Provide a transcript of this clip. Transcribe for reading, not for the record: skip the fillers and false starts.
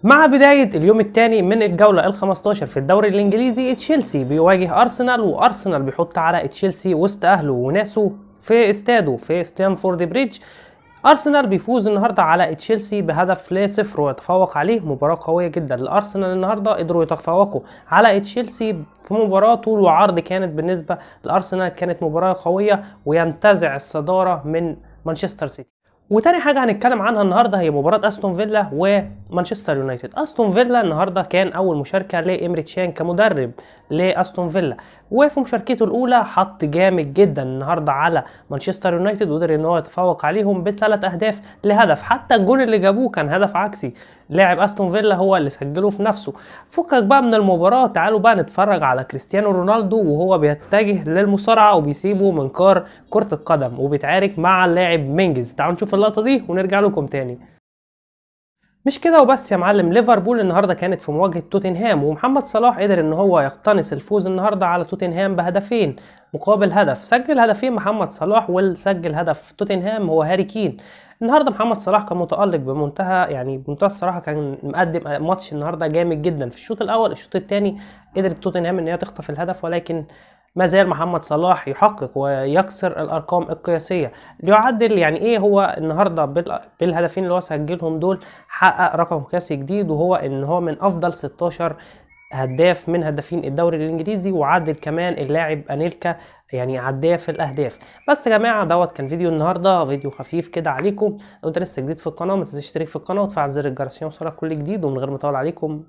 مع بداية اليوم الثاني من الجولة ال15 في الدوري الإنجليزي، تشيلسي بيواجه أرسنال، وأرسنال بيحط على تشيلسي وسط أهله وناسه في استاده في ستانفورد بريدج. أرسنال بيفوز النهاردة على تشيلسي بهدف ل0 ويتفوق عليه. مباراة قوية جدا لأرسنال النهاردة، قدروا يتفوقوا على تشيلسي في مباراة طول وعرض كانت بالنسبة لأرسنال كانت مباراة قوية، وينتزع الصدارة من مانشستر سيتي. وتاني حاجة هنتكلم عنها النهاردة هي مباراة أستون فيلا ومانشستر يونايتد. أستون فيلا النهاردة كان أول مشاركة لإمري تشان كمدرب لأستون فيلا، وفي مشاركته الأولى حط جامد جدا النهاردة على مانشستر يونايتد، وقدر إن هو يتفوق عليهم ب3 أهداف لهدف. حتى الجول اللي جابوه كان هدف عكسي، لاعب أستون فيلا هو اللي سجله في نفسه. فكك بقى من المباراة، تعالوا بقى نتفرج على كريستيانو رونالدو وهو بيتجه للمصارعة وبيسيبه منكار كرة القدم وبيتعارك مع اللاعب مينجز. تعالوا نشوف اللقطة دي ونرجع لكم تاني. مش كده وبس يا معلم، ليفربول النهارده كانت في مواجهة توتنهام، ومحمد صلاح قدر ان هو يقتنص الفوز النهارده على توتنهام بهدفين مقابل هدف. سجل هدفين محمد صلاح، والسجل هدف توتنهام هو هاري كين. النهارده محمد صلاح كان متألق بمنتهى الصراحة، كان مقدم ماتش النهارده جامد جدا في الشوط الاول. الشوط الثاني قدرت توتنهام ان هي تخطف الهدف، ولكن ما زال محمد صلاح يحقق ويكسر الارقام القياسيه ليعدل. يعني ايه هو النهارده بالهدفين اللي هو سجلهم دول حقق رقم قياسي جديد، وهو ان هو من افضل 16 هداف من هدافين الدوري الانجليزي، وعدل كمان اللاعب انيلكا يعني هداف الاهداف. بس يا جماعه دوت كان فيديو النهارده، فيديو خفيف كده عليكم. لو انت لسه جديد في القناه ما تنساش تشترك في القناه وتفعل زر الجرس عشان يوصلك كل جديد. ومن غير ما اطول عليكم